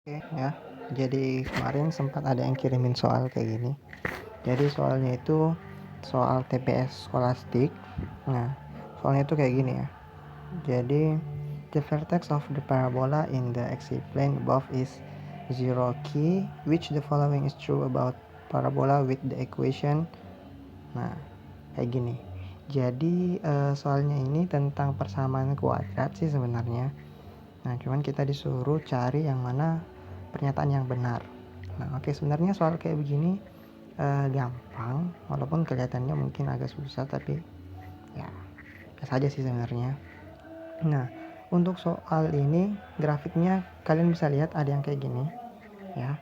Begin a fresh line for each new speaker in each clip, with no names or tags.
Oke ya, jadi kemarin sempat ada yang kirimin soal kayak gini. Jadi soalnya itu soal TPS Scholastic. Nah, soalnya itu kayak gini ya. Jadi the vertex of the parabola in the x-plane above is 0 key, which the following is true about parabola with the equation. Nah, kayak gini. Jadi soalnya ini tentang persamaan kuadrat sih sebenarnya. Nah, cuman kita disuruh cari yang mana pernyataan yang benar. Nah, oke, sebenarnya soal kayak begini gampang, walaupun kelihatannya mungkin agak susah, tapi ya biasa aja sih sebenarnya. Nah, untuk soal ini grafiknya kalian bisa lihat ada yang kayak gini ya.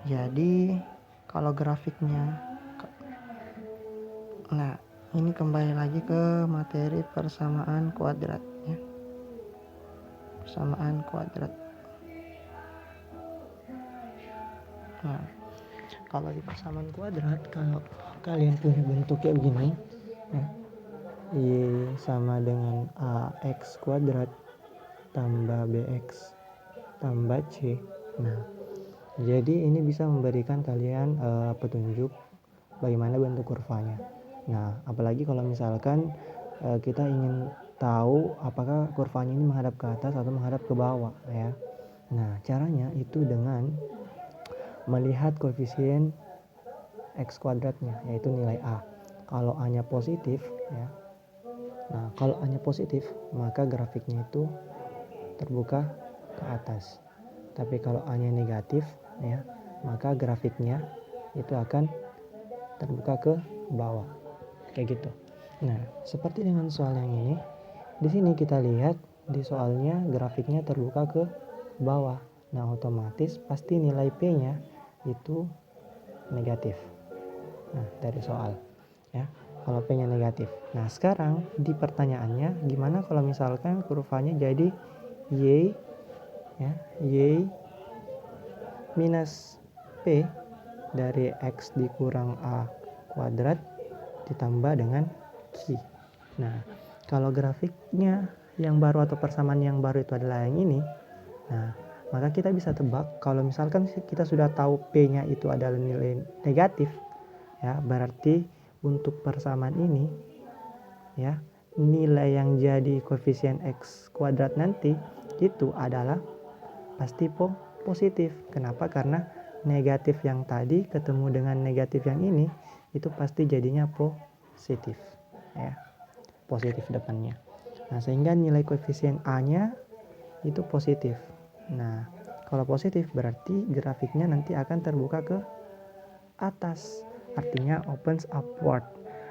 Jadi kalau grafiknya, nah ini kembali lagi ke materi persamaan kuadrat ya. Persamaan kuadrat. Nah, kalau di persamaan kuadrat, kalau kalian punya bentuk kayak begini ya, Y sama dengan AX kuadrat tambah BX tambah C. Nah, jadi ini bisa memberikan kalian petunjuk bagaimana bentuk kurvanya. Nah, apalagi kalau misalkan kita ingin tahu apakah kurvanya ini menghadap ke atas atau menghadap ke bawah ya. Nah, caranya itu dengan melihat koefisien X kuadratnya, yaitu nilai A. Kalau A-nya positif ya. Nah, kalau A-nya positif, maka grafiknya itu terbuka ke atas. Tapi kalau A-nya negatif ya, maka grafiknya itu akan terbuka ke bawah. Kayak gitu. Nah, seperti dengan soal yang ini, di sini kita lihat di soalnya grafiknya terbuka ke bawah. Nah, otomatis pasti nilai P-nya itu negatif. Nah, dari soal ya, kalau P-nya negatif. Nah, sekarang di pertanyaannya gimana kalau misalkan kurvanya jadi Y ya, Y minus P dari X dikurang A kuadrat ditambah dengan Q. Nah, kalau grafiknya yang baru atau persamaan yang baru itu adalah yang ini, nah maka kita bisa tebak kalau misalkan kita sudah tahu P-nya itu adalah nilai negatif ya, berarti untuk persamaan ini ya, nilai yang jadi koefisien X kuadrat nanti itu adalah pasti positif. Kenapa? Karena negatif yang tadi ketemu dengan negatif yang ini itu pasti jadinya positif ya, positif depannya. Nah, sehingga nilai koefisien A-nya itu positif. Nah, kalau positif berarti grafiknya nanti akan terbuka ke atas, artinya opens upward.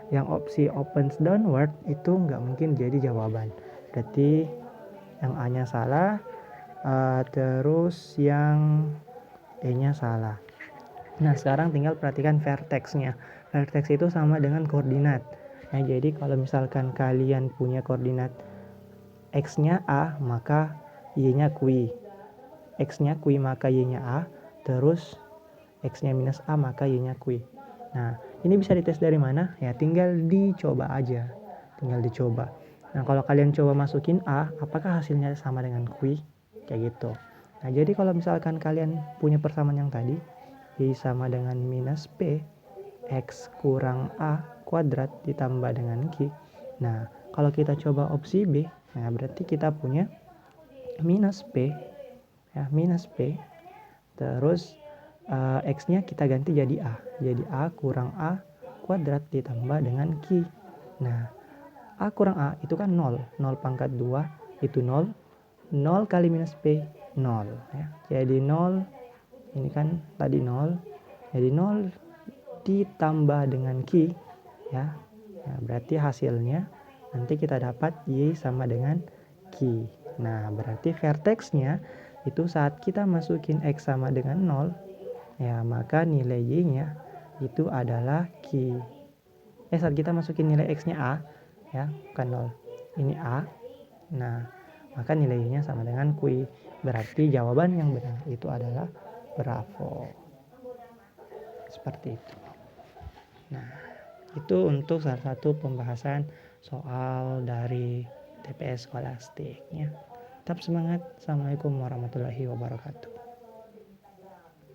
Yang opsi opens downward itu nggak mungkin jadi jawaban. Berarti yang A-nya salah, terus yang E-nya salah. Nah, sekarang tinggal perhatikan vertexnya. Vertex itu sama dengan koordinat. Nah, jadi kalau misalkan kalian punya koordinat X-nya A, maka Y-nya Q. X-nya Q maka Y-nya A, terus X-nya minus A maka Y-nya Q. Nah, ini bisa dites dari mana? Ya, tinggal dicoba aja. Tinggal dicoba. Nah, kalau kalian coba masukin A, apakah hasilnya sama dengan Q? Kayak gitu. Nah, jadi kalau misalkan kalian punya persamaan yang tadi, Y sama dengan minus P, X kurang A kuadrat ditambah dengan Q. Nah, kalau kita coba opsi B, nah berarti kita punya minus P, ya, minus P, terus X-nya kita ganti jadi A. Jadi A kurang A kuadrat ditambah dengan Q. Nah, A kurang A itu kan 0. 0 pangkat 2 itu 0. 0 kali minus P, 0. Ya. Jadi 0, ini kan tadi 0. Jadi 0 ditambah dengan Q. Ya. Nah, berarti hasilnya nanti kita dapat Y sama dengan Q. Nah, berarti vertexnya itu saat kita masukin X sama dengan 0, ya maka nilai Y-nya itu adalah Q. Saat kita masukin nilai X-nya A, ya bukan 0, ini A. Nah, maka nilai Y-nya sama dengan Q. Berarti jawaban yang benar itu adalah bravo. Seperti itu. Nah, itu untuk salah satu pembahasan soal dari TPS Scholastic ya. Tetap semangat. Assalamualaikum warahmatullahi wabarakatuh.